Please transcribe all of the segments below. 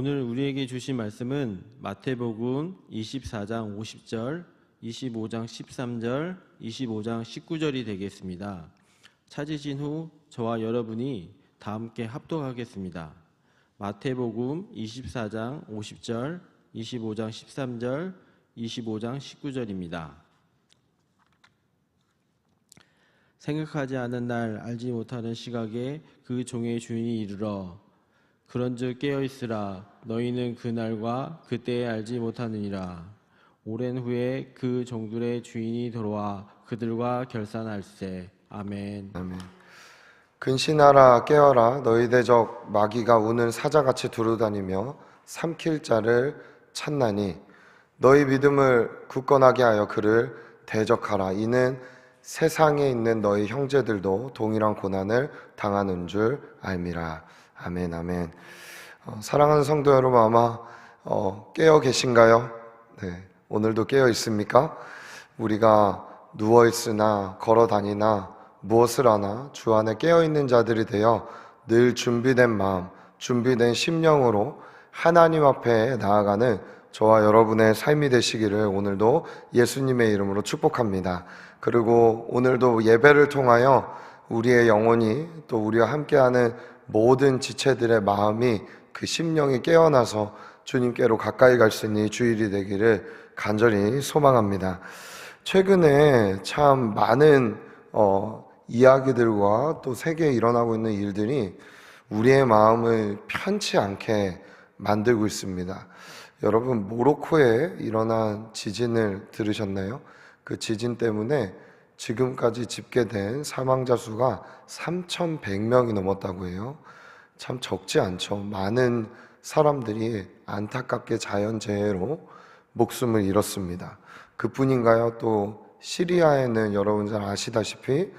오늘 우리에게 주신 말씀은 마태복음 24장 50절, 25장 13절, 25장 19절이 되겠습니다. 찾으신 후 저와 여러분이 다 함께 합독하겠습니다. 마태복음 24장 50절, 25장 13절, 25장 19절입니다. 생각하지 않은 날 알지 못하는 시각에 그 종의 주인이 이르러 그런즉 깨어있으라 너희는 그 날과 그때에 알지 못하느니라. 오랜 후에 그 종들의 주인이 돌아와 그들과 결산할세. 아멘. 아멘. 근신하라 깨어라 너희 대적 마귀가 우는 사자같이 두루다니며 삼킬 자를 찾나니 너희 믿음을 굳건하게 하여 그를 대적하라. 이는 세상에 있는 너희 형제들도 동일한 고난을 당하는 줄 알미라. 아멘. 아멘. 사랑하는 성도 여러분, 아마 깨어 계신가요? 네, 오늘도 깨어 있습니까? 우리가 누워 있으나 걸어 다니나 무엇을 하나 주 안에 깨어 있는 자들이 되어 늘 준비된 마음, 준비된 심령으로 하나님 앞에 나아가는 저와 여러분의 삶이 되시기를 오늘도 예수님의 이름으로 축복합니다. 그리고 오늘도 예배를 통하여 우리의 영혼이 또 우리와 함께하는 모든 지체들의 마음이 그 심령이 깨어나서 주님께로 가까이 갈 수 있는 주일이 되기를 간절히 소망합니다. 최근에 참 많은 이야기들과 또 세계에 일어나고 있는 일들이 우리의 마음을 편치 않게 만들고 있습니다. 여러분, 모로코에 일어난 지진을 들으셨나요? 그 지진 때문에 지금까지 집계된 사망자 수가 3,100명이 넘었다고 해요. 참 적지 않죠. 많은 사람들이 안타깝게 자연재해로 목숨을 잃었습니다. 그뿐인가요? 또 시리아에는 여러분 잘 아시다시피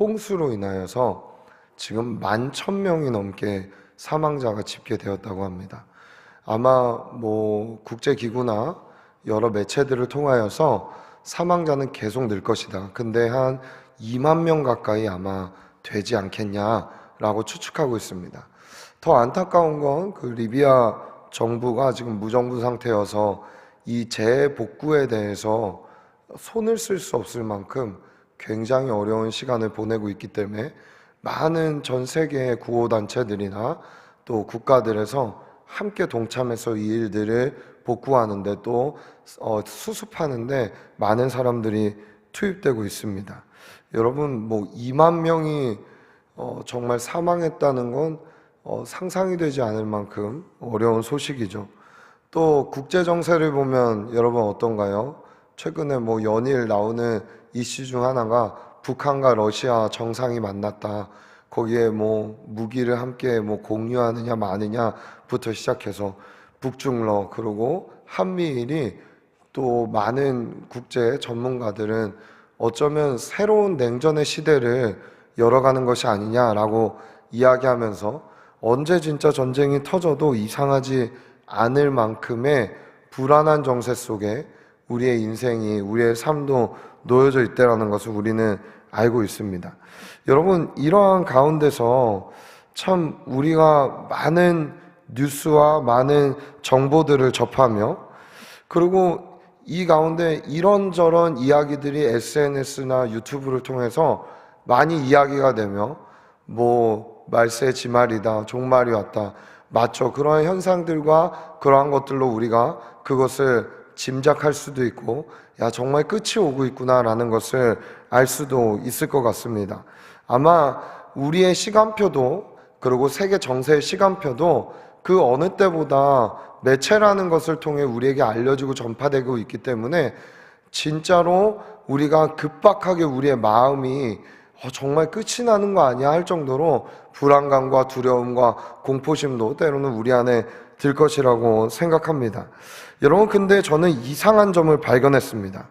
홍수로 인하여서 지금 11,000명이 넘게 사망자가 집계되었다고 합니다. 아마 국제기구나 여러 매체들을 통하여서 사망자는 계속 늘 것이다. 근데 한 2만 명 가까이 아마 되지 않겠냐라고 추측하고 있습니다. 더 안타까운 건 그 리비아 정부가 지금 무정부 상태여서 이 재복구에 대해서 손을 쓸 수 없을 만큼 굉장히 어려운 시간을 보내고 있기 때문에 많은 전 세계의 구호단체들이나 또 국가들에서 함께 동참해서 이 일들을 복구하는데 또 수습하는데 많은 사람들이 투입되고 있습니다. 여러분, 2만 명이 정말 사망했다는 건 상상이 되지 않을 만큼 어려운 소식이죠. 또 국제 정세를 보면 여러분 어떤가요? 최근에 연일 나오는 이슈 중 하나가 북한과 러시아 정상이 만났다. 거기에 무기를 함께 공유하느냐 마느냐부터 시작해서 북중러, 그리고 한미일이 또 많은 국제 전문가들은 어쩌면 새로운 냉전의 시대를 열어가는 것이 아니냐라고 이야기하면서 언제 진짜 전쟁이 터져도 이상하지 않을 만큼의 불안한 정세 속에 우리의 인생이, 우리의 삶도 놓여져 있다는 것을 우리는 알고 있습니다. 여러분, 이러한 가운데서 참 우리가 많은 뉴스와 많은 정보들을 접하며, 그리고 이 가운데 이런저런 이야기들이 SNS나 유튜브를 통해서 많이 이야기가 되며 말세 지말이다, 종말이 왔다. 맞죠. 그러한 현상들과 그러한 것들로 우리가 그것을 짐작할 수도 있고, 야, 정말 끝이 오고 있구나라는 것을 알 수도 있을 것 같습니다. 아마 우리의 시간표도, 그리고 세계 정세의 시간표도 그 어느 때보다 매체라는 것을 통해 우리에게 알려지고 전파되고 있기 때문에 진짜로 우리가 급박하게 우리의 마음이 정말 끝이 나는 거 아니야 할 정도로 불안감과 두려움과 공포심도 때로는 우리 안에 들 것이라고 생각합니다. 여러분, 근데 저는 이상한 점을 발견했습니다.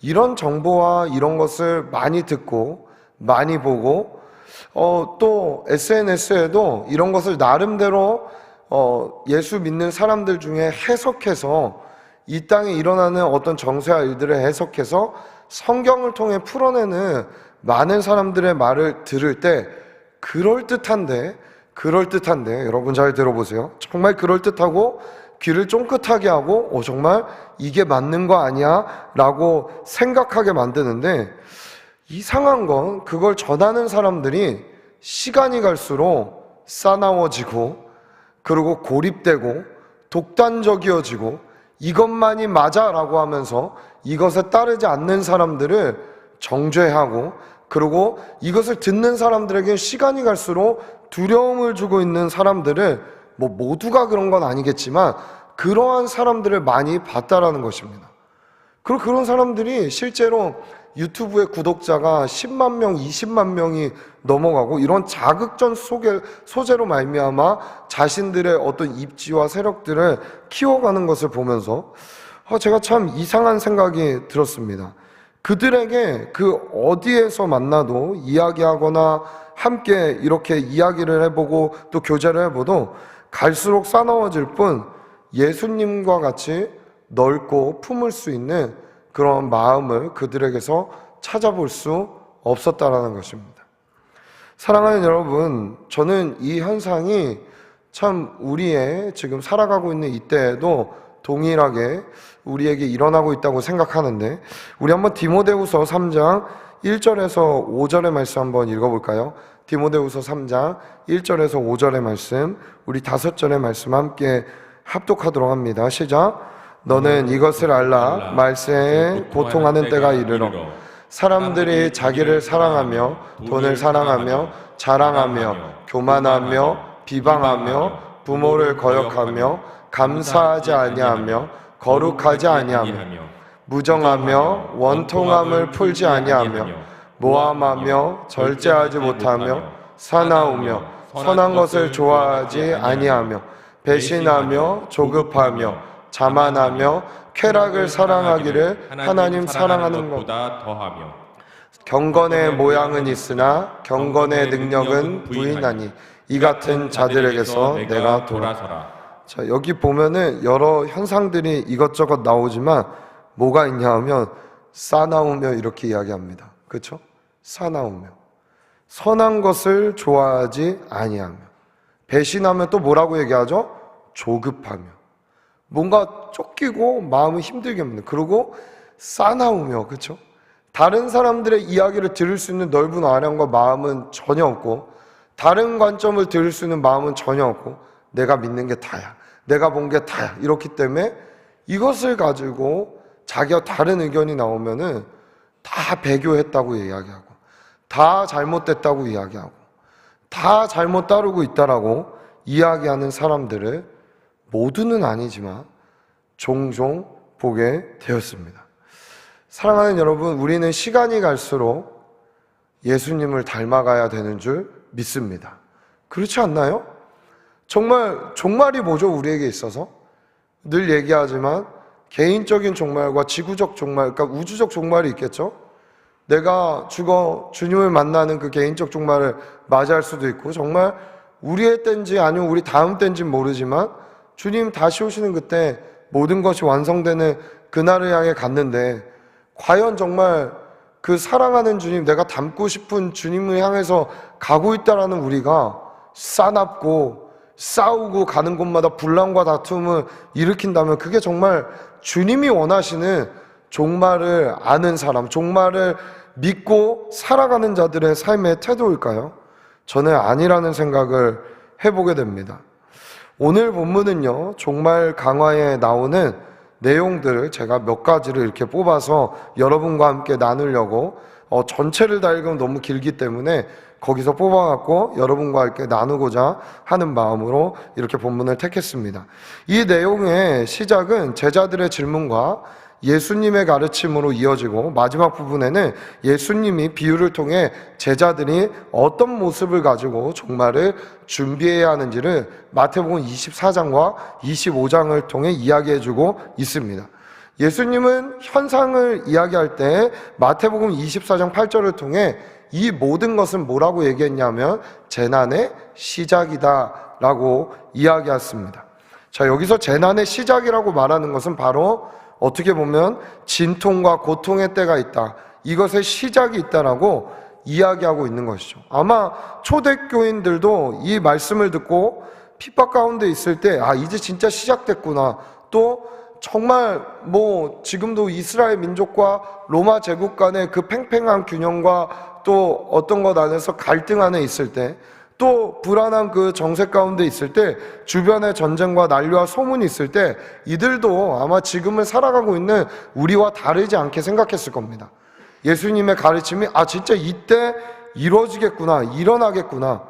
이런 정보와 이런 것을 많이 듣고 많이 보고 또 SNS에도 이런 것을 나름대로 예수 믿는 사람들 중에 해석해서 이 땅에 일어나는 어떤 정세와 일들을 해석해서 성경을 통해 풀어내는 많은 사람들의 말을 들을 때 그럴듯한데 그럴듯한데 여러분 잘 들어보세요. 정말 그럴듯하고 귀를 쫑긋하게 하고 정말 이게 맞는 거 아니야? 라고 생각하게 만드는데, 이상한 건 그걸 전하는 사람들이 시간이 갈수록 싸나워지고, 그리고 고립되고 독단적이어지고, 이것만이 맞아 라고 하면서 이것에 따르지 않는 사람들을 정죄하고, 그리고 이것을 듣는 사람들에게 시간이 갈수록 두려움을 주고 있는 사람들을, 모두가 그런 건 아니겠지만 그러한 사람들을 많이 봤다라는 것입니다. 그리고 그런 사람들이 실제로 유튜브의 구독자가 10만 명, 20만 명이 넘어가고, 이런 자극전 소재로 말미암아 자신들의 어떤 입지와 세력들을 키워가는 것을 보면서 제가 참 이상한 생각이 들었습니다. 그들에게 그 어디에서 만나도 이야기하거나 함께 이렇게 이야기를 해보고 또 교제를 해봐도 갈수록 싸나워질 뿐, 예수님과 같이 넓고 품을 수 있는 그런 마음을 그들에게서 찾아볼 수 없었다라는 것입니다. 사랑하는 여러분, 저는 이 현상이 참 우리의 지금 살아가고 있는 이때에도 동일하게 우리에게 일어나고 있다고 생각하는데, 우리 한번 디모데후서 3장 1절에서 5절의 말씀 한번 읽어볼까요? 디모데후서 3장 1절에서 5절의 말씀, 우리 5절의 말씀 함께 합독하도록 합니다. 시작. 너는 이것을 알라. 말세에 고통하는 때가 이르러 사람들이 자기를 사랑하며 돈을 사랑하며 자랑하며 교만하며 비방하며 부모를 거역하며 감사하지 아니하며 거룩하지 아니하며 무정하며 원통함을 풀지 아니하며 모함하며 절제하지 못하며 사나우며 선한 것을 좋아하지 아니하며 배신하며 조급하며 자만하며 쾌락을 사랑하기를 하나님 사랑하는 것보다 더하며 경건의 모양은 있으나 경건의 능력은 부인하니 이 같은 자들에게서 내가 돌아서라. 자, 여기 보면은 여러 현상들이 이것저것 나오지만 뭐가 있냐 하면 싸나우며 이렇게 이야기합니다. 그렇죠? 싸나우며 선한 것을 좋아하지 아니하며, 배신하면 또 뭐라고 얘기하죠? 조급하며, 뭔가 쫓기고 마음을 힘들게 합니다. 그리고 싸나우며, 그렇죠? 다른 사람들의 이야기를 들을 수 있는 넓은 아량과 마음은 전혀 없고, 다른 관점을 들을 수 있는 마음은 전혀 없고, 내가 믿는 게 다야, 내가 본 게 다야, 이렇기 때문에 이것을 가지고 자기와 다른 의견이 나오면은 다 배교했다고 이야기하고, 다 잘못됐다고 이야기하고, 다 잘못 따르고 있다라고 이야기하는 사람들을 모두는 아니지만 종종 보게 되었습니다. 사랑하는 여러분, 우리는 시간이 갈수록 예수님을 닮아가야 되는 줄 믿습니다. 그렇지 않나요? 종말이 뭐죠? 우리에게 있어서 늘 얘기하지만 개인적인 종말과 지구적 종말, 그러니까 우주적 종말이 있겠죠? 내가 죽어 주님을 만나는 그 개인적 종말을 맞이할 수도 있고, 정말 우리의 때인지 아니면 우리 다음 때인지는 모르지만 주님 다시 오시는 그때 모든 것이 완성되는 그날을 향해 갔는데, 과연 정말 그 사랑하는 주님, 내가 닮고 싶은 주님을 향해서 가고 있다라는 우리가 싸납고 싸우고 가는 곳마다 분란과 다툼을 일으킨다면, 그게 정말 주님이 원하시는 종말을 아는 사람, 종말을 믿고 살아가는 자들의 삶의 태도일까요? 저는 아니라는 생각을 해보게 됩니다. 오늘 본문은요, 종말 강화에 나오는 내용들을 제가 몇 가지를 이렇게 뽑아서 여러분과 함께 나누려고, 전체를 다 읽으면 너무 길기 때문에 거기서 뽑아갖고 여러분과 함께 나누고자 하는 마음으로 이렇게 본문을 택했습니다. 이 내용의 시작은 제자들의 질문과 예수님의 가르침으로 이어지고, 마지막 부분에는 예수님이 비유를 통해 제자들이 어떤 모습을 가지고 종말을 준비해야 하는지를 마태복음 24장과 25장을 통해 이야기해주고 있습니다. 예수님은 현상을 이야기할 때 마태복음 24장 8절을 통해 이 모든 것은 뭐라고 얘기했냐면 재난의 시작이다 라고 이야기했습니다. 자, 여기서 재난의 시작이라고 말하는 것은 바로 어떻게 보면 진통과 고통의 때가 있다, 이것의 시작이 있다라고 이야기하고 있는 것이죠. 아마 초대교인들도 이 말씀을 듣고 핍박 가운데 있을 때, 이제 진짜 시작됐구나. 또 정말 지금도 이스라엘 민족과 로마 제국 간의 그 팽팽한 균형과 또 어떤 것 안에서 갈등 안에 있을 때, 또 불안한 그 정세 가운데 있을 때, 주변에 전쟁과 난리와 소문이 있을 때, 이들도 아마 지금을 살아가고 있는 우리와 다르지 않게 생각했을 겁니다. 예수님의 가르침이 진짜 이때 이루어지겠구나, 일어나겠구나.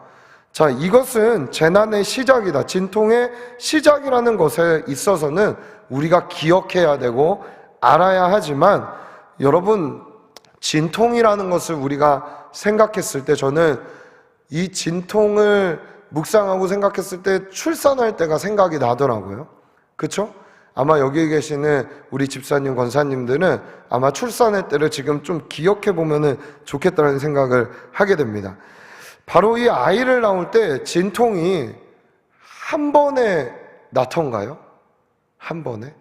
자, 이것은 재난의 시작이다. 진통의 시작이라는 것에 있어서는 우리가 기억해야 되고 알아야 하지만, 여러분, 진통이라는 것을 우리가 생각했을 때, 저는 이 진통을 묵상하고 생각했을 때 출산할 때가 생각이 나더라고요. 그렇죠? 아마 여기 계시는 우리 집사님, 권사님들은 아마 출산할 때를 지금 좀 기억해 보면 좋겠다는 생각을 하게 됩니다. 바로 이 아이를 낳을 때 진통이 한 번에 낳던가요? 한 번에?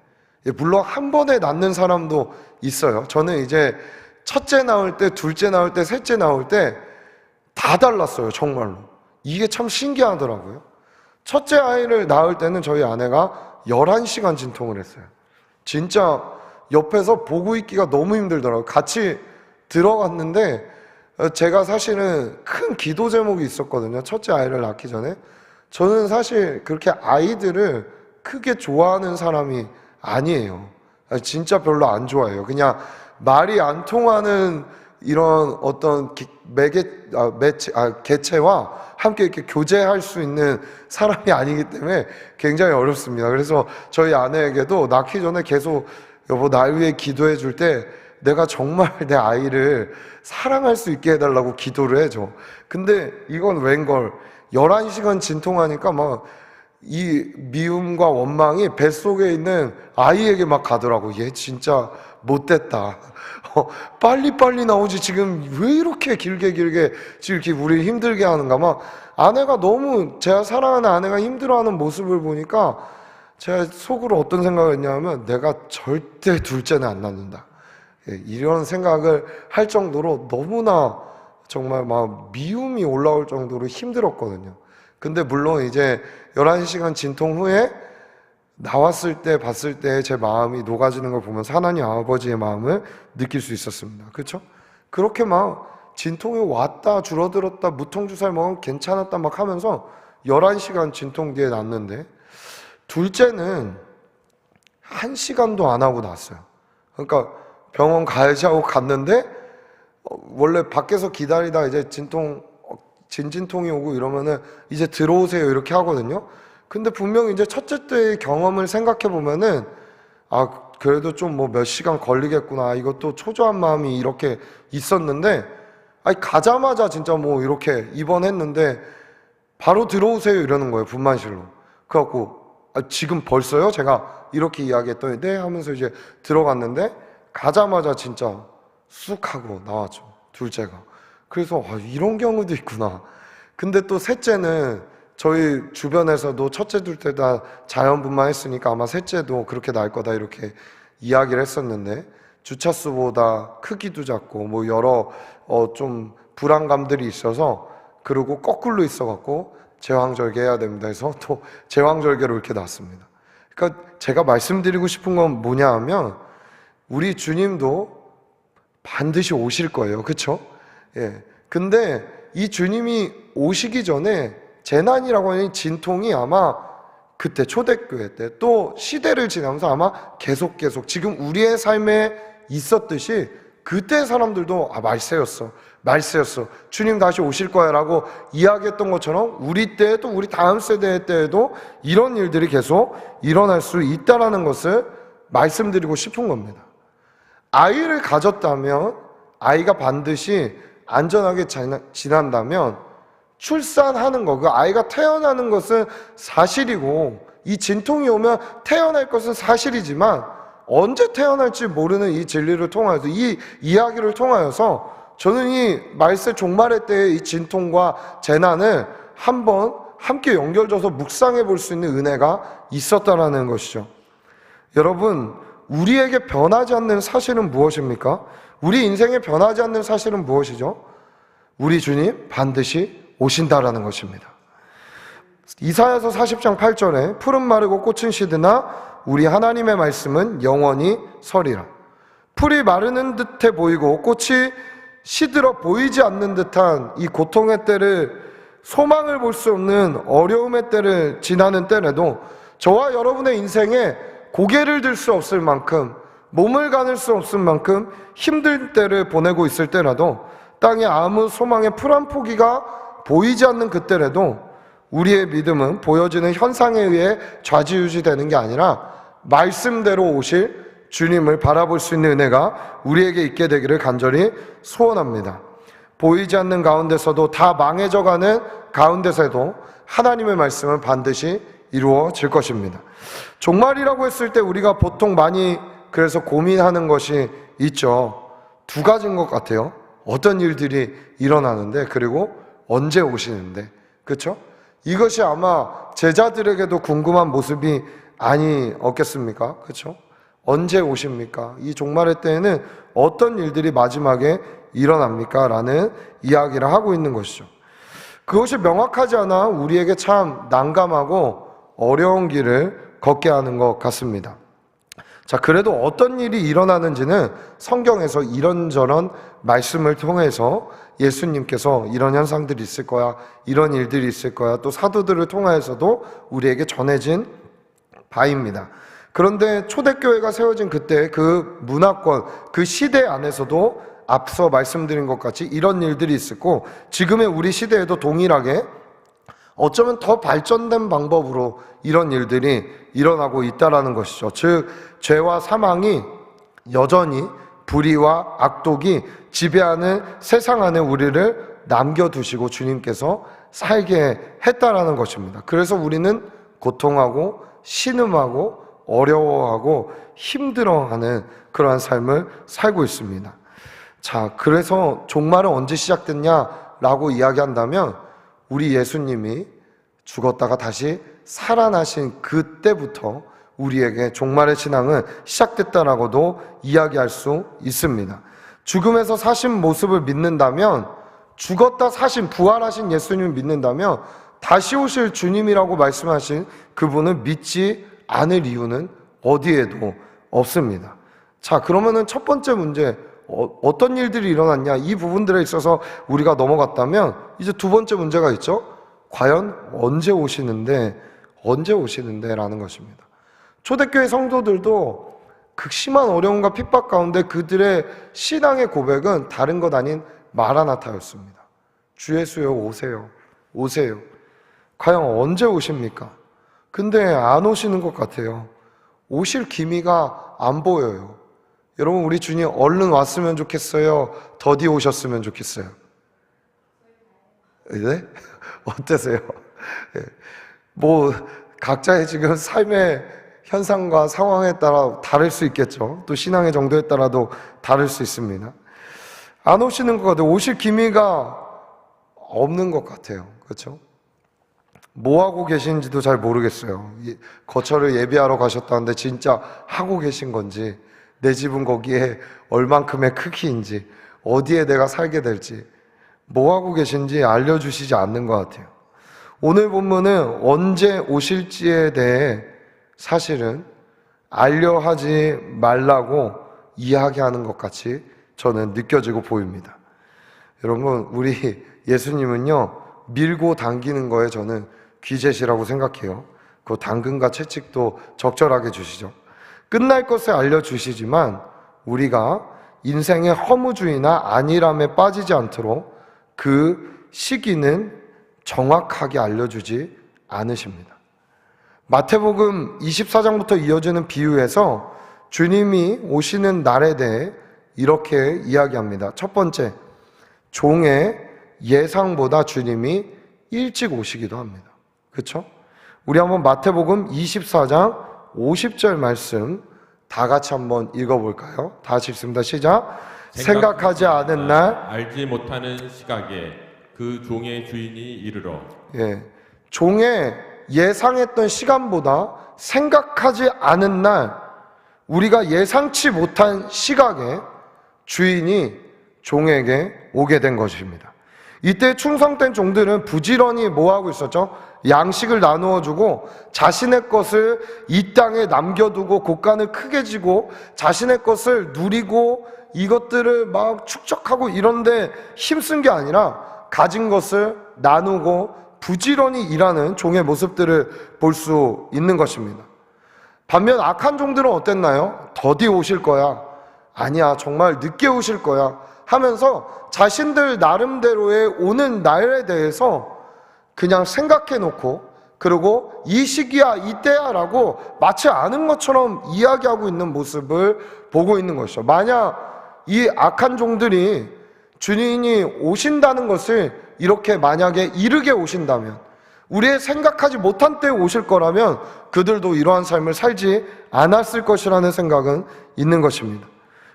물론 한 번에 낳는 사람도 있어요. 저는 이제 첫째 낳을 때, 둘째 낳을 때, 셋째 낳을 때 다 달랐어요, 정말로. 이게 참 신기하더라고요. 첫째 아이를 낳을 때는 저희 아내가 11시간 진통을 했어요. 진짜 옆에서 보고 있기가 너무 힘들더라고요. 같이 들어갔는데 제가 사실은 큰 기도 제목이 있었거든요. 첫째 아이를 낳기 전에. 저는 사실 그렇게 아이들을 크게 좋아하는 사람이 아니에요. 진짜 별로 안 좋아해요. 그냥 말이 안 통하는 이런 어떤 개체와 함께 이렇게 교제할 수 있는 사람이 아니기 때문에 굉장히 어렵습니다. 그래서 저희 아내에게도 낳기 전에 계속 여보 날 위해 기도해 줄 때 내가 정말 내 아이를 사랑할 수 있게 해달라고 기도를 해줘. 근데 이건 웬걸 11시간 진통하니까 막 이 미움과 원망이 뱃속에 있는 아이에게 막 가더라고. 얘 진짜 못됐다. 빨리빨리 나오지 지금 왜 이렇게 길게 지금 이렇게 우리 힘들게 하는가. 막 아내가 너무, 제가 사랑하는 아내가 힘들어하는 모습을 보니까 제가 속으로 어떤 생각을 했냐면 내가 절대 둘째는 안 낳는다, 이런 생각을 할 정도로 너무나 정말 막 미움이 올라올 정도로 힘들었거든요. 근데 물론 이제 11시간 진통 후에 나왔을 때 봤을 때 제 마음이 녹아지는 걸 보면서 하나님 아버지의 마음을 느낄 수 있었습니다. 그렇죠? 그렇게 막 진통이 왔다 줄어들었다 무통주사를 먹으면 괜찮았다 막 하면서 11시간 진통 뒤에 났는데, 둘째는 1시간도 안 하고 났어요. 그러니까 병원 가야지 하고 갔는데 원래 밖에서 기다리다 이제 진통이 오고 이러면은 이제 들어오세요 이렇게 하거든요. 근데 분명히 이제 첫째 때의 경험을 생각해 보면은 그래도 좀 몇 시간 걸리겠구나, 이것도 초조한 마음이 이렇게 있었는데, 가자마자 진짜 이렇게 입원했는데 바로 들어오세요 이러는 거예요, 분만실로. 그래갖고 지금 벌써요? 제가 이렇게 이야기했더니 네 하면서 이제 들어갔는데 가자마자 진짜 쑥 하고 나왔죠, 둘째가. 그래서 이런 경우도 있구나. 근데 또 셋째는 저희 주변에서도 첫째, 둘째 다 자연분만 했으니까 아마 셋째도 그렇게 날 거다 이렇게 이야기를 했었는데, 주차수보다 크기도 작고 여러 좀 불안감들이 있어서, 그리고 거꾸로 있어갖고 제왕절개 해야 됩니다 해서 또 제왕절개로 이렇게 났습니다. 그러니까 제가 말씀드리고 싶은 건 뭐냐 하면, 우리 주님도 반드시 오실 거예요. 그렇죠? 예. 근데 이 주님이 오시기 전에 재난이라고 하는 진통이 아마 그때 초대교회 때 또 시대를 지나면서 아마 계속 지금 우리의 삶에 있었듯이 그때 사람들도 말세였어 주님 다시 오실 거야 라고 이야기했던 것처럼 우리 때에도, 우리 다음 세대 때에도 이런 일들이 계속 일어날 수 있다는 것을 말씀드리고 싶은 겁니다. 아이를 가졌다면 아이가 반드시 안전하게 지난다면 출산하는 거, 그 아이가 태어나는 것은 사실이고, 이 진통이 오면 태어날 것은 사실이지만 언제 태어날지 모르는 이 진리를 통하여서, 이 이야기를 통하여서 저는 이 말세 종말의 때의 이 진통과 재난을 한번 함께 연결져서 묵상해 볼 수 있는 은혜가 있었다라는 것이죠. 여러분, 우리에게 변하지 않는 사실은 무엇입니까? 우리 인생에 변하지 않는 사실은 무엇이죠? 우리 주님 반드시 오신다라는 것입니다. 이사야서 40장 8절에 푸른 마르고 꽃은 시드나 우리 하나님의 말씀은 영원히 서리라. 풀이 마르는 듯해 보이고 꽃이 시들어 보이지 않는 듯한 이 고통의 때를, 소망을 볼 수 없는 어려움의 때를 지나는 때에도 저와 여러분의 인생에 고개를 들 수 없을 만큼, 몸을 가눌 수 없을 만큼 힘든 때를 보내고 있을 때라도, 땅에 아무 소망의 풀 한 포기가 보이지 않는 그때라도 우리의 믿음은 보여지는 현상에 의해 좌지우지되는 게 아니라 말씀대로 오실 주님을 바라볼 수 있는 은혜가 우리에게 있게 되기를 간절히 소원합니다. 보이지 않는 가운데서도, 다 망해져가는 가운데서도 하나님의 말씀은 반드시 이루어질 것입니다. 종말이라고 했을 때 우리가 보통 많이 그래서 고민하는 것이 있죠. 두 가지인 것 같아요. 어떤 일들이 일어나는데, 그리고 언제 오시는데, 그렇죠? 이것이 아마 제자들에게도 궁금한 모습이 아니었겠습니까? 그렇죠? 언제 오십니까? 이 종말의 때에는 어떤 일들이 마지막에 일어납니까? 라는 이야기를 하고 있는 것이죠. 그것이 명확하지 않아 우리에게 참 난감하고 어려운 길을 걷게 하는 것 같습니다. 자, 그래도 어떤 일이 일어나는지는 성경에서 이런저런 말씀을 통해서 예수님께서 이런 현상들이 있을 거야, 이런 일들이 있을 거야, 또 사도들을 통하여서도 우리에게 전해진 바입니다. 그런데 초대교회가 세워진 그때 그 문화권, 그 시대 안에서도 앞서 말씀드린 것 같이 이런 일들이 있었고, 지금의 우리 시대에도 동일하게 어쩌면 더 발전된 방법으로 이런 일들이 일어나고 있다라는 것이죠. 즉, 죄와 사망이 여전히, 불의와 악독이 지배하는 세상 안에 우리를 남겨두시고 주님께서 살게 했다라는 것입니다. 그래서 우리는 고통하고 신음하고 어려워하고 힘들어하는 그러한 삶을 살고 있습니다. 자, 그래서 종말은 언제 시작됐냐라고 이야기한다면, 우리 예수님이 죽었다가 다시 살아나신 그때부터 우리에게 종말의 신앙은 시작됐다라고도 이야기할 수 있습니다. 죽음에서 사신 모습을 믿는다면, 죽었다 사신, 부활하신 예수님을 믿는다면, 다시 오실 주님이라고 말씀하신 그분을 믿지 않을 이유는 어디에도 없습니다. 자, 그러면은 첫 번째 문제, 어떤 일들이 일어났냐, 이 부분들에 있어서 우리가 넘어갔다면, 이제 두 번째 문제가 있죠. 과연 언제 오시는데 라는 것입니다. 초대교회 성도들도 극심한 어려움과 핍박 가운데 그들의 신앙의 고백은 다른 것 아닌 마라나타였습니다. 주 예수여 오세요, 오세요. 과연 언제 오십니까? 근데 안 오시는 것 같아요. 오실 기미가 안 보여요. 여러분, 우리 주님 얼른 왔으면 좋겠어요? 더디 오셨으면 좋겠어요? 네? 어떠세요? 뭐 각자의 지금 삶의 현상과 상황에 따라 다를 수 있겠죠. 또 신앙의 정도에 따라도 다를 수 있습니다. 안 오시는 것 같아요. 오실 기미가 없는 것 같아요. 그렇죠? 뭐 하고 계신지도 잘 모르겠어요. 거처를 예비하러 가셨다는데 진짜 하고 계신 건지, 내 집은 거기에 얼만큼의 크기인지, 어디에 내가 살게 될지, 뭐 하고 계신지 알려주시지 않는 것 같아요. 오늘 본문은 언제 오실지에 대해 사실은 알려하지 말라고 이야기하는 것 같이 저는 느껴지고 보입니다. 여러분, 우리 예수님은요, 밀고 당기는 거에 저는 귀재시라고 생각해요. 그 당근과 채찍도 적절하게 주시죠. 끝날 것을 알려주시지만 우리가 인생의 허무주의나 안일함에 빠지지 않도록 그 시기는 정확하게 알려주지 않으십니다. 마태복음 24장부터 이어지는 비유에서 주님이 오시는 날에 대해 이렇게 이야기합니다. 첫 번째, 종의 예상보다 주님이 일찍 오시기도 합니다. 그렇죠? 우리 한번 마태복음 24장 50절 말씀 다 같이 한번 읽어볼까요? 다 같이 읽습니다. 시작. 생각하지 않은 날, 알지 못하는 시각에 그 종의 주인이 이르러. 예, 종의 예상했던 시간보다 생각하지 않은 날, 우리가 예상치 못한 시각에 주인이 종에게 오게 된 것입니다. 이때 충성된 종들은 부지런히 뭐하고 있었죠? 양식을 나누어주고 자신의 것을 이 땅에 남겨두고 곳간을 크게 지고 자신의 것을 누리고 이것들을 막 축적하고 이런데 힘쓴 게 아니라 가진 것을 나누고 부지런히 일하는 종의 모습들을 볼 수 있는 것입니다. 반면 악한 종들은 어땠나요? 더디 오실 거야. 아니야, 정말 늦게 오실 거야. 하면서 자신들 나름대로의 오는 날에 대해서 그냥 생각해 놓고, 그리고 이 시기야, 이때야 라고 마치 아는 것처럼 이야기하고 있는 모습을 보고 있는 것이죠. 만약 이 악한 종들이 주님이 오신다는 것을 이렇게 만약에 이르게 오신다면, 우리의 생각하지 못한 때에 오실 거라면 그들도 이러한 삶을 살지 않았을 것이라는 생각은 있는 것입니다.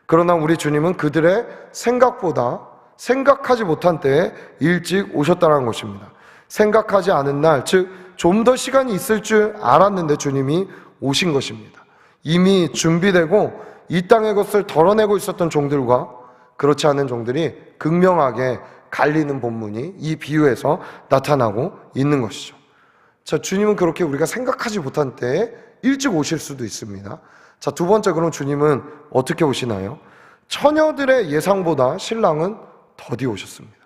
그러나 우리 주님은 그들의 생각보다 생각하지 못한 때에 일찍 오셨다는 것입니다. 생각하지 않은 날, 즉 좀 더 시간이 있을 줄 알았는데 주님이 오신 것입니다. 이미 준비되고 이 땅의 것을 덜어내고 있었던 종들과 그렇지 않은 종들이 극명하게 갈리는 본문이 이 비유에서 나타나고 있는 것이죠. 자, 주님은 그렇게 우리가 생각하지 못한 때에 일찍 오실 수도 있습니다. 자, 두 번째, 그럼 주님은 어떻게 오시나요? 처녀들의 예상보다 신랑은 더디 오셨습니다.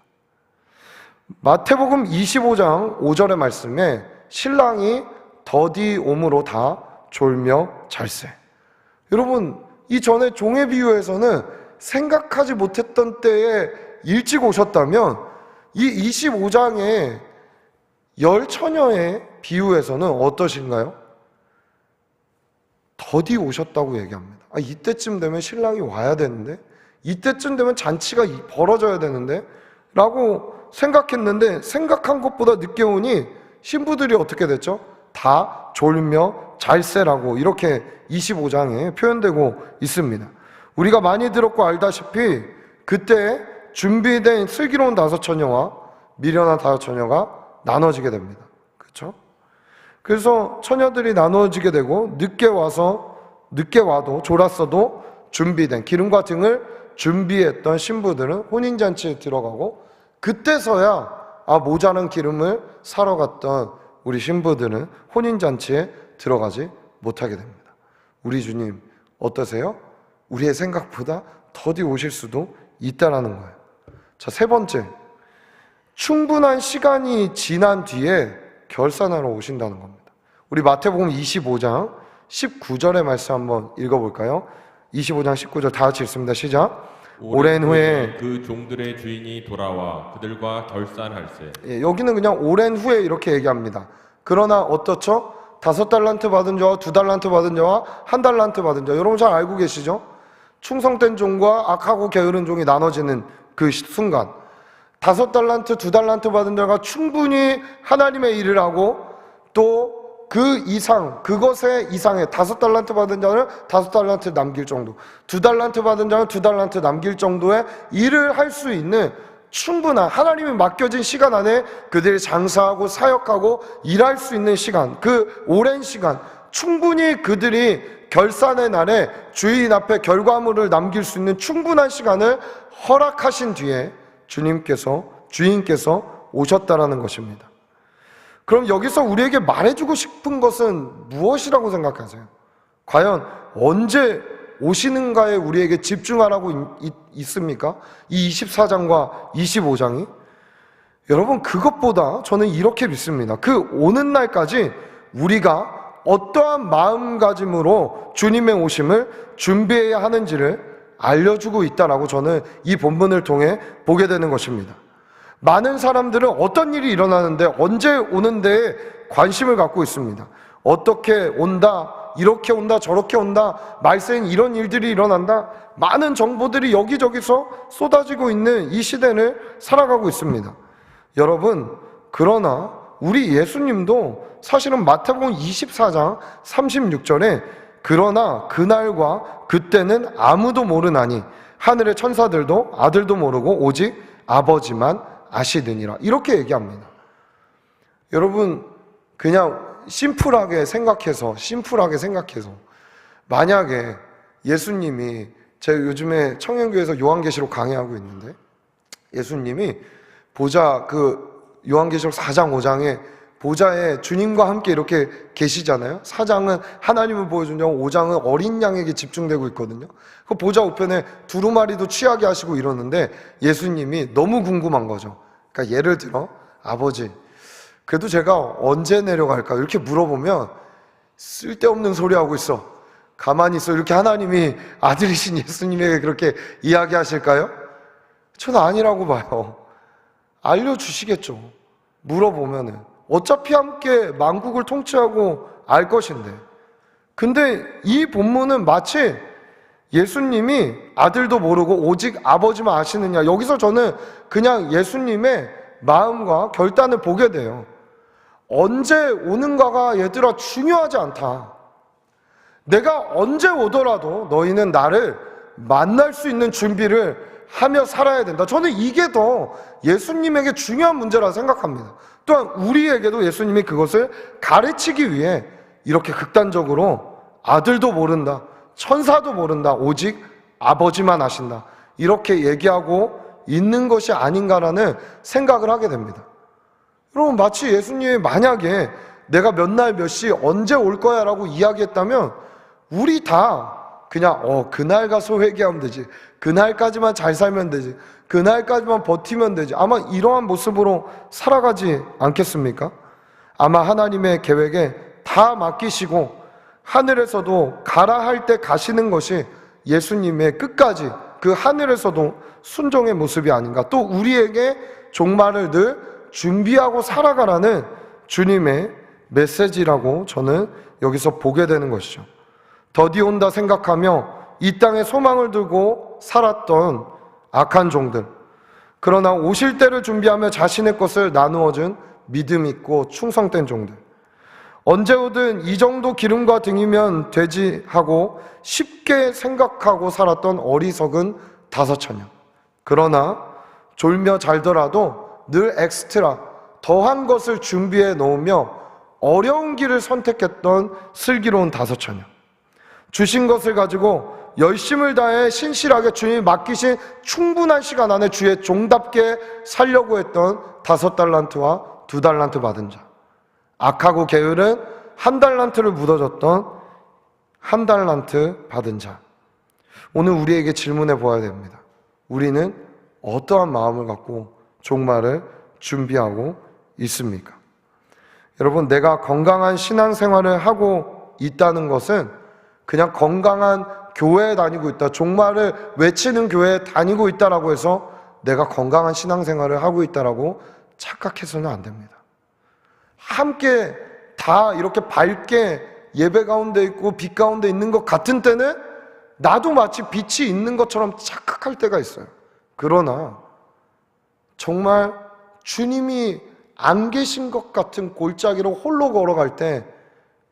마태복음 25장 5절의 말씀에 신랑이 더디 옴으로 다 졸며 잘세. 여러분, 이 전에 종의 비유에서는 생각하지 못했던 때에 일찍 오셨다면 이 25장의 열 처녀의 비유에서는 어떠신가요? 더디 오셨다고 얘기합니다. 이때쯤 되면 신랑이 와야 되는데, 이때쯤 되면 잔치가 벌어져야 되는데 라고 생각했는데, 생각한 것보다 늦게 오니 신부들이 어떻게 됐죠? 다 졸며 잘세라고 이렇게 25장에 표현되고 있습니다. 우리가 많이 들었고 알다시피 그때 준비된 슬기로운 5처녀와 미련한 5처녀가 나눠지게 됩니다. 그렇죠? 그래서 처녀들이 나눠지게 되고 늦게 와도 졸았어도 준비된 기름과 등을 준비했던 신부들은 혼인잔치에 들어가고, 그때서야 모자란 기름을 사러 갔던 우리 신부들은 혼인잔치에 들어가지 못하게 됩니다. 우리 주님 어떠세요? 우리의 생각보다 더디 오실 수도 있다라는 거예요. 자, 세 번째, 충분한 시간이 지난 뒤에 결산하러 오신다는 겁니다. 우리 마태복음 25장 19절의 말씀 한번 읽어볼까요? 25장 19절 다 같이 읽습니다. 시작. 오랜 후에 그 종들의 주인이 돌아와 그들과 결산할세. 여기는 그냥 오랜 후에 이렇게 얘기합니다. 그러나 어떻죠? 5달란트 받은 자와 2달란트 받은 자와 1달란트 받은 자, 여러분 잘 알고 계시죠? 충성된 종과 악하고 게으른 종이 나눠지는 그 순간, 5달란트, 2달란트 받은 자가 충분히 하나님의 일을 하고, 또 그 이상, 그것의 이상의 5달란트 받은 자는 5달란트 남길 정도, 2달란트 받은 자는 2달란트 남길 정도의 일을 할 수 있는 충분한, 하나님이 맡겨진 시간 안에 그들이 장사하고 사역하고 일할 수 있는 시간, 그 오랜 시간, 충분히 그들이 결산의 날에 주인 앞에 결과물을 남길 수 있는 충분한 시간을 허락하신 뒤에 주인께서 오셨다라는 것입니다. 그럼 여기서 우리에게 말해주고 싶은 것은 무엇이라고 생각하세요? 과연 언제 오시는가에 우리에게 집중하라고 있습니까? 이 24장과 25장이? 여러분, 그것보다 저는 이렇게 믿습니다. 그 오는 날까지 우리가 어떠한 마음가짐으로 주님의 오심을 준비해야 하는지를 알려주고 있다라고 저는 이 본문을 통해 보게 되는 것입니다. 많은 사람들은 어떤 일이 일어나는데 언제 오는데 관심을 갖고 있습니다. 어떻게 온다, 이렇게 온다, 저렇게 온다, 말세엔 이런 일들이 일어난다, 많은 정보들이 여기저기서 쏟아지고 있는 이 시대를 살아가고 있습니다. 여러분, 그러나 우리 예수님도 사실은 마태복음 24장 36절에 그러나 그날과 그때는 아무도 모르나니 하늘의 천사들도 아들도 모르고 오직 아버지만 아시느니라, 이렇게 얘기합니다. 여러분, 그냥 심플하게 생각해서 만약에 예수님이, 제가 요즘에 청년교회에서 요한계시록 강의하고 있는데 예수님이 보좌, 요한계시록 4장 5장에 보좌에 주님과 함께 이렇게 계시잖아요. 4장은 하나님을 보여주냐고 5장은 어린 양에게 집중되고 있거든요. 그 보좌 우편에 두루마리도 취하게 하시고 이러는데 예수님이 너무 궁금한 거죠. 그러니까 예를 들어 아버지, 그래도 제가 언제 내려갈까? 이렇게 물어보면 쓸데없는 소리 하고 있어, 가만히 있어, 이렇게 하나님이 아들이신 예수님에게 그렇게 이야기하실까요? 저는 아니라고 봐요. 알려주시겠죠. 물어보면은 어차피 함께 만국을 통치하고 알 것인데. 근데 이 본문은 마치 예수님이 아들도 모르고 오직 아버지만 아시느냐, 여기서 저는 그냥 예수님의 마음과 결단을 보게 돼요. 언제 오는가가 얘들아 중요하지 않다. 내가 언제 오더라도 너희는 나를 만날 수 있는 준비를 하며 살아야 된다. 저는 이게 더 예수님에게 중요한 문제라 생각합니다. 또한 우리에게도 예수님이 그것을 가르치기 위해 이렇게 극단적으로 아들도 모른다, 천사도 모른다, 오직 아버지만 아신다, 이렇게 얘기하고 있는 것이 아닌가라는 생각을 하게 됩니다. 여러분, 마치 예수님이 만약에 내가 몇 날 몇 시 언제 올 거야 라고 이야기했다면 우리 다 그냥 그날 가서 회개하면 되지, 그날까지만 잘 살면 되지, 그날까지만 버티면 되지, 아마 이러한 모습으로 살아가지 않겠습니까? 아마 하나님의 계획에 다 맡기시고 하늘에서도 가라 할 때 가시는 것이 예수님의 끝까지 그 하늘에서도 순종의 모습이 아닌가. 또 우리에게 종말을 늘 준비하고 살아가라는 주님의 메시지라고 저는 여기서 보게 되는 것이죠. 더디 온다 생각하며 이 땅에 소망을 두고 살았던 악한 종들, 그러나 오실 때를 준비하며 자신의 것을 나누어준 믿음 있고 충성된 종들, 언제 오든 이 정도 기름과 등이면 되지 하고 쉽게 생각하고 살았던 어리석은 다섯처녀, 그러나 졸며 잘더라도 늘 엑스트라 더한 것을 준비해 놓으며 어려운 길을 선택했던 슬기로운 다섯처녀, 주신 것을 가지고 열심을 다해 신실하게 주님이 맡기신 충분한 시간 안에 주의 종답게 살려고 했던 5달란트와 2달란트 받은 자, 악하고 게으른 1달란트를 묻어줬던 1달란트 받은 자. 오늘 우리에게 질문해 보아야 됩니다. 우리는 어떠한 마음을 갖고 종말을 준비하고 있습니까? 여러분, 내가 건강한 신앙생활을 하고 있다는 것은 그냥 건강한 교회에 다니고 있다, 종말을 외치는 교회에 다니고 있다라고 해서 내가 건강한 신앙생활을 하고 있다라고 착각해서는 안 됩니다. 함께 다 이렇게 밝게 예배 가운데 있고 빛 가운데 있는 것 같은 때는 나도 마치 빛이 있는 것처럼 착각할 때가 있어요. 그러나 정말 주님이 안 계신 것 같은 골짜기로 홀로 걸어갈 때,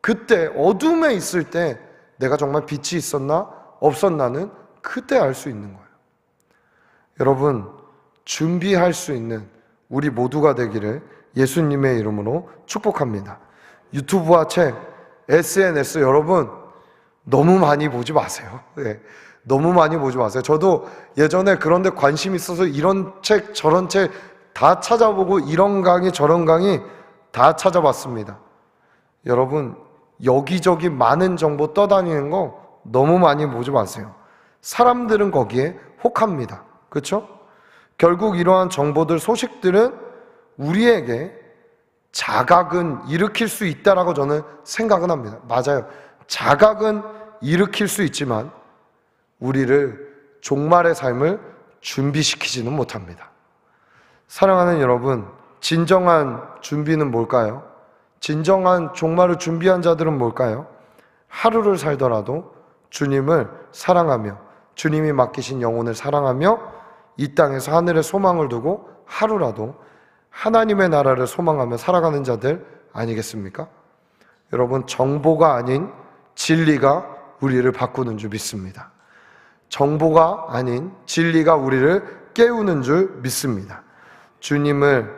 그때 어둠에 있을 때 내가 정말 빛이 있었나 없었나는 그때 알 수 있는 거예요. 여러분, 준비할 수 있는 우리 모두가 되기를 예수님의 이름으로 축복합니다. 유튜브와 책, SNS 여러분 너무 많이 보지 마세요. 네, 너무 많이 보지 마세요. 저도 예전에 그런 데 관심 있어서 이런 책 저런 책 다 찾아보고 이런 강의 저런 강의 다 찾아봤습니다. 여러분, 여기저기 많은 정보 떠다니는 거 너무 많이 보지 마세요. 사람들은 거기에 혹합니다. 그렇죠? 결국 이러한 정보들, 소식들은 우리에게 자각은 일으킬 수 있다라고 저는 생각은 합니다. 맞아요. 자각은 일으킬 수 있지만 우리를 종말의 삶을 준비시키지는 못합니다. 사랑하는 여러분, 진정한 준비는 뭘까요? 진정한 종말을 준비한 자들은 뭘까요? 하루를 살더라도 주님을 사랑하며 주님이 맡기신 영혼을 사랑하며 이 땅에서 하늘에 소망을 두고 하루라도 하나님의 나라를 소망하며 살아가는 자들 아니겠습니까? 여러분, 정보가 아닌 진리가 우리를 바꾸는 줄 믿습니다. 정보가 아닌 진리가 우리를 깨우는 줄 믿습니다. 주님을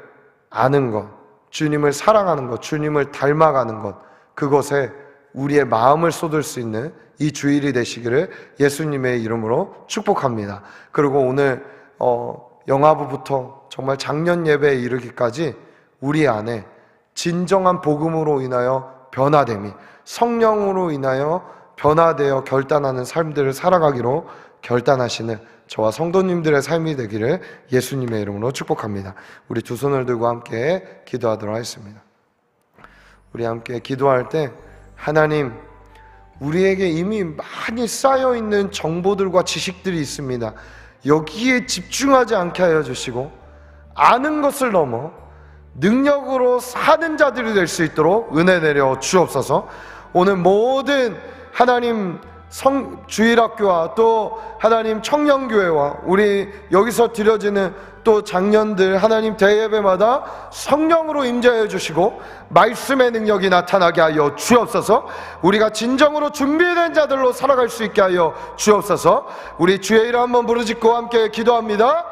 아는 것, 주님을 사랑하는 것, 주님을 닮아가는 것, 그것에 우리의 마음을 쏟을 수 있는 이 주일이 되시기를 예수님의 이름으로 축복합니다. 그리고 오늘 영화부부터 정말 작년 예배에 이르기까지 우리 안에 진정한 복음으로 인하여 변화됨이, 성령으로 인하여 변화되어 결단하는 삶들을 살아가기로 결단하시는 저와 성도님들의 삶이 되기를 예수님의 이름으로 축복합니다. 우리 두 손을 들고 함께 기도하도록 하겠습니다. 우리 함께 기도할 때 하나님, 우리에게 이미 많이 쌓여있는 정보들과 지식들이 있습니다. 여기에 집중하지 않게 하여 주시고 아는 것을 넘어 능력으로 사는 자들이 될 수 있도록 은혜 내려 주옵소서. 오늘 모든 하나님 주일학교와 또 하나님 청년교회와 우리 여기서 드려지는 또 장년들 하나님 대예배마다 성령으로 임재해 주시고 말씀의 능력이 나타나게 하여 주옵소서. 우리가 진정으로 준비된 자들로 살아갈 수 있게 하여 주옵소서. 우리 주의 이름 한번 부르짖고 함께 기도합니다.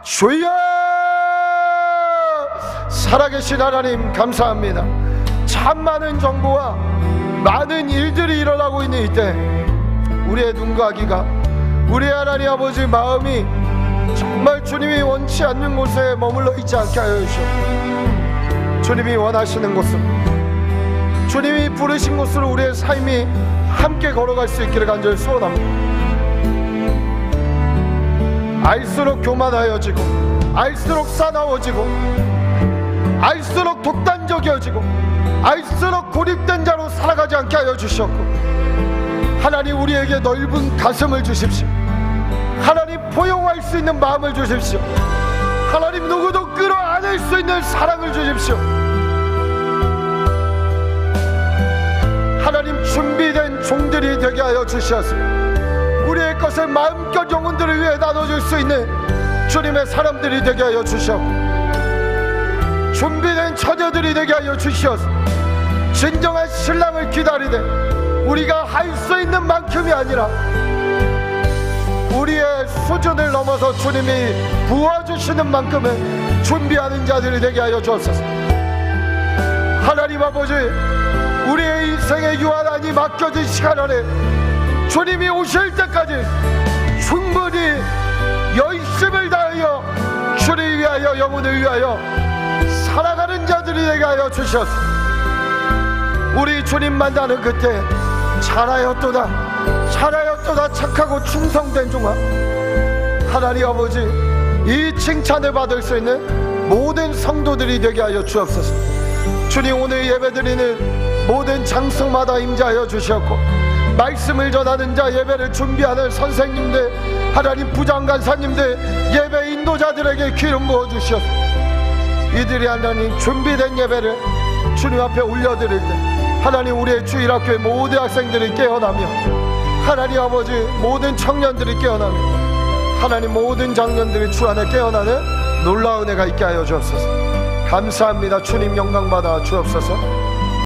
주여! 살아계신 하나님 감사합니다. 참 많은 정보와 많은 일들이 일어나고 있는 이때 우리의 눈과 귀가, 우리 하나님 아버지 마음이 정말 주님이 원치 않는 곳에 머물러 있지 않게 하여 주시옵소서. 주님이 원하시는 곳으로, 주님이 부르신 곳으로 우리의 삶이 함께 걸어갈 수 있기를 간절히 소원합니다. 알수록 교만하여지고, 알수록 사나워지고, 알수록 독단적이어지고, 알수록 고립된 자로 살아가지 않게 하여 주시옵고, 하나님 우리에게 넓은 가슴을 주십시오. 하나님 포용할 수 있는 마음을 주십시오. 하나님 누구도 끌어안을 수 있는 사랑을 주십시오. 하나님 준비된 종들이 되게 하여 주시옵소서. 우리의 것을 마음껏 영혼들을 위해 나눠줄 수 있는 주님의 사람들이 되게 하여 주시옵소서. 준비된 처녀들이 되게 하여 주시옵소서. 진정한 신랑을 기다리되 우리가 할 수 있는 만큼이 아니라 우리의 수준을 넘어서 주님이 부어주시는 만큼은 준비하는 자들이 되게 하여 주옵소서. 하나님 아버지, 우리의 인생의 유한한이 맡겨진 시간 안에 주님이 오실 때까지 충분히 열심을 다하여 주를 위하여, 영혼을 위하여 살아가는 자들이 되게 하여 주시옵소서. 우리 주님 만나는 그때 잘하였도다, 잘하였도다, 착하고 충성된 종아. 하나님 아버지, 이 칭찬을 받을 수 있는 모든 성도들이 되게 하여 주옵소서. 주님, 오늘 예배드리는 모든 장소마다 임재하여 주시옵고, 말씀을 전하는 자, 예배를 준비하는 선생님들, 하나님 부장간사님들, 예배 인도자들에게 기름 부어 주시옵소서. 이들이 하나님 준비된 예배를 주님 앞에 올려드릴 때 하나님 우리의 주일학교의 모든 학생들이 깨어나며, 하나님 아버지 모든 청년들이 깨어나며, 하나님 모든 장년들이 주 안에 깨어나는 놀라운 은혜가 있게 하여 주옵소서. 감사합니다. 주님 영광 받아 주옵소서.